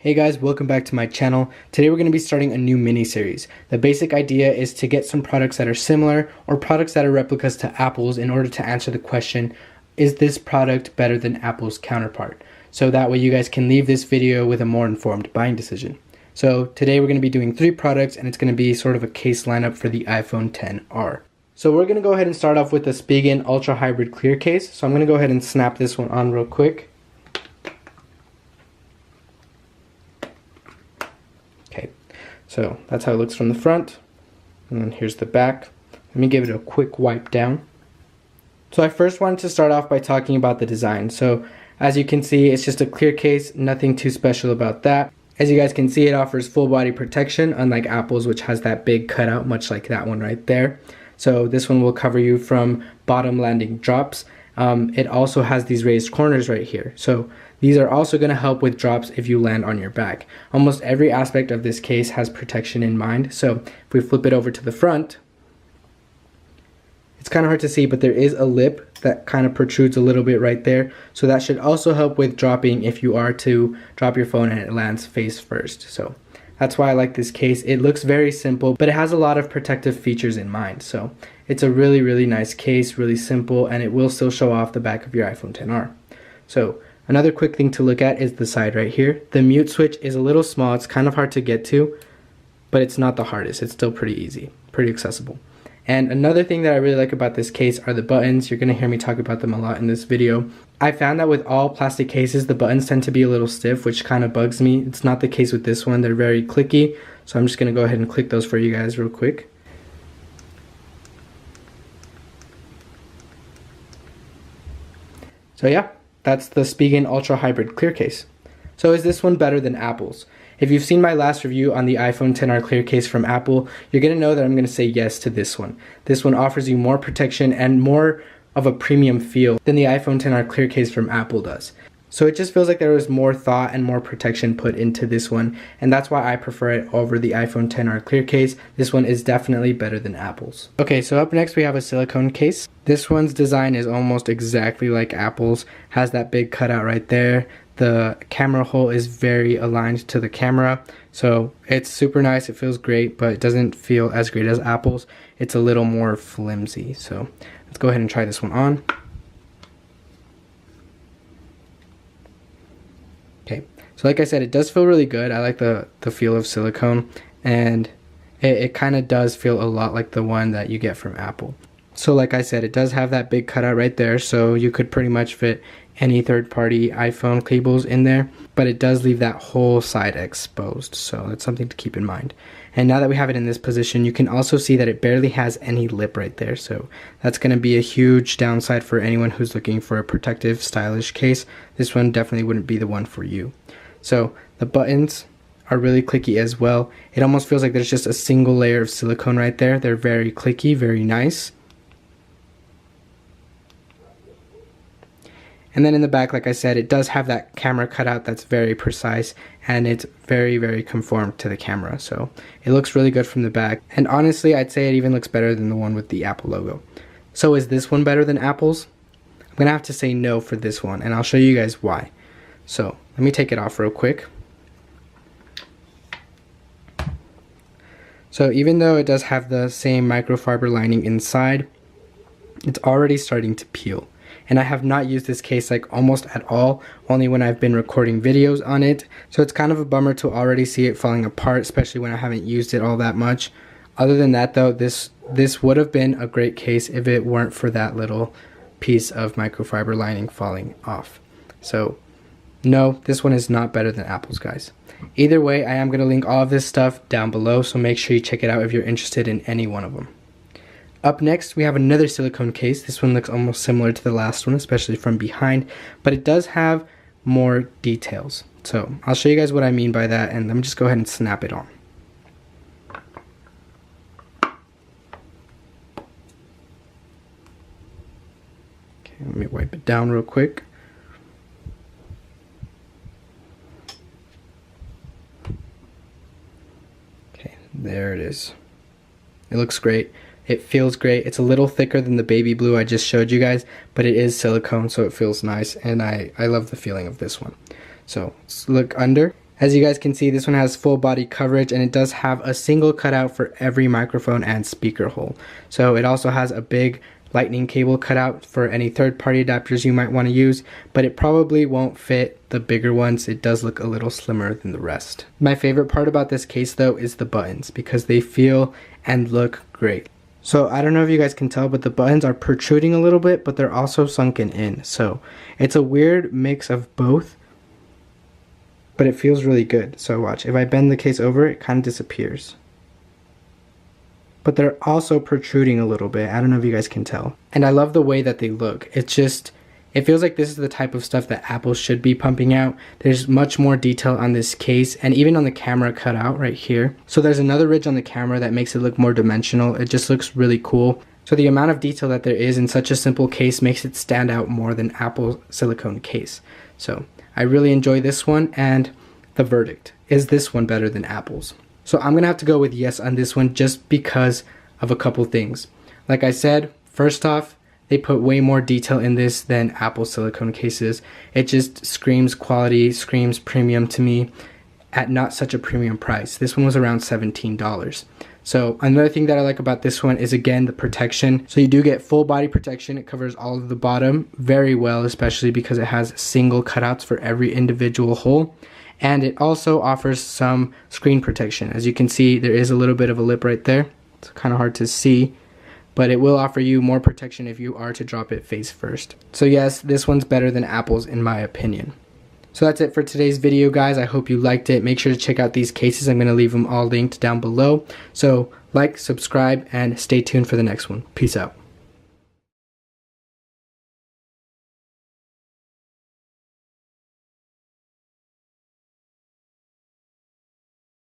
Hey guys, welcome back to my channel. Today we're going to be starting a new mini-series. The basic idea is to get some products that are similar or products that are replicas to Apple's in order to answer the question, is this product better than Apple's counterpart? So that way you guys can leave this video with a more informed buying decision. So today we're going to be doing 3 products and it's going to be sort of a case lineup for the iPhone XR. So we're going to go ahead and start off with the Spigen Ultra Hybrid Clear Case. So I'm going to go ahead and snap this one on real quick. Okay, so that's how it looks from the front, and then here's the back. Let me give it a quick wipe down. So I first wanted to start off by talking about the design. So as you can see, it's just a clear case, nothing too special about that. As you guys can see, it offers full body protection, unlike Apple's, which has that big cutout, much like that one right there. So this one will cover you from bottom landing drops. It also has these raised corners right here. So these are also going to help with drops if you land on your back. Almost every aspect of this case has protection in mind. So if we flip it over to the front, it's kind of hard to see, but there is a lip that kind of protrudes a little bit right there. So that should also help with dropping if you are to drop your phone and it lands face first. So that's why I like this case. It looks very simple, but it has a lot of protective features in mind. So it's a really, really nice case, really simple, and it will still show off the back of your iPhone XR. So another quick thing to look at is the side right here. The mute switch is a little small. It's kind of hard to get to, but it's not the hardest. It's still pretty easy, pretty accessible. And another thing that I really like about this case are the buttons. You're going to hear me talk about them a lot in this video. I found that with all plastic cases, the buttons tend to be a little stiff, which kind of bugs me. It's not the case with this one. They're very clicky. So I'm just going to go ahead and click those for you guys real quick. So yeah, that's the Spigen Ultra Hybrid Clear Case. So is this one better than Apple's? If you've seen my last review on the iPhone XR Clear Case from Apple, you're going to know that I'm going to say yes to this one. This one offers you more protection and more of a premium feel than the iPhone XR Clear Case from Apple does. So it just feels like there was more thought and more protection put into this one, and that's why I prefer it over the iPhone XR Clear Case. This one is definitely better than Apple's. Okay, so up next we have a silicone case. This one's design is almost exactly like Apple's. Has that big cutout right there. The camera hole is very aligned to the camera, so it's super nice. It feels great, but it doesn't feel as great as Apple's. It's a little more flimsy. So let's go ahead and try this one on. Okay, so like I said, it does feel really good. I like the feel of silicone, and it kind of does feel a lot like the one that you get from Apple. So like I said, it does have that big cutout right there, so you could pretty much fit any third-party iPhone cables in there, but it does leave that whole side exposed, so that's something to keep in mind. And now that we have it in this position, you can also see that it barely has any lip right there, so that's going to be a huge downside for anyone who's looking for a protective, stylish case. This one definitely wouldn't be the one for you. So the buttons are really clicky as well. It almost feels like there's just a single layer of silicone right there. They're very clicky, very nice. And then in the back, like I said, it does have that camera cutout that's very precise, and it's very, very conformed to the camera. So it looks really good from the back. And honestly, I'd say it even looks better than the one with the Apple logo. So is this one better than Apple's? I'm going to have to say no for this one, and I'll show you guys why. So let me take it off real quick. So even though it does have the same microfiber lining inside, it's already starting to peel. And I have not used this case like almost at all, only when I've been recording videos on it. So it's kind of a bummer to already see it falling apart, especially when I haven't used it all that much. Other than that though, this would have been a great case if it weren't for that little piece of microfiber lining falling off. So no, this one is not better than Apple's, guys. Either way, I am going to link all of this stuff down below, so make sure you check it out if you're interested in any one of them. Up next, we have another silicone case. This one looks almost similar to the last one, especially from behind, but it does have more details. So I'll show you guys what I mean by that, and let me just go ahead and snap it on. Okay, let me wipe it down real quick. Okay, there it is. It looks great. It feels great. It's a little thicker than the baby blue I just showed you guys, but it is silicone, so it feels nice, and I love the feeling of this one. So let's look under. As you guys can see, this one has full body coverage, and it does have a single cutout for every microphone and speaker hole. So it also has a big lightning cable cutout for any third-party adapters you might want to use, but it probably won't fit the bigger ones. It does look a little slimmer than the rest. My favorite part about this case though is the buttons, because they feel and look great. So I don't know if you guys can tell, but the buttons are protruding a little bit, but they're also sunken in. So it's a weird mix of both, but it feels really good. So watch, if I bend the case over, it kind of disappears. But they're also protruding a little bit. I don't know if you guys can tell. And I love the way that they look. It feels like this is the type of stuff that Apple should be pumping out. There's much more detail on this case, and even on the camera cutout right here. So there's another ridge on the camera that makes it look more dimensional. It just looks really cool. So the amount of detail that there is in such a simple case makes it stand out more than Apple silicone case. So I really enjoy this one, and the verdict, is this one better than Apple's? So I'm gonna have to go with yes on this one, just because of a couple things. Like I said, first off, they put way more detail in this than Apple silicone cases. It just screams quality, screams premium to me at not such a premium price. This one was around $17. So another thing that I like about this one is, again, the protection. So you do get full body protection. It covers all of the bottom very well, especially because it has single cutouts for every individual hole. And it also offers some screen protection. As you can see, there is a little bit of a lip right there. It's kind of hard to see, but it will offer you more protection if you are to drop it face first. So yes, this one's better than Apple's in my opinion. So that's it for today's video, guys. I hope you liked it. Make sure to check out these cases. I'm going to leave them all linked down below. So like, subscribe, and stay tuned for the next one. Peace out.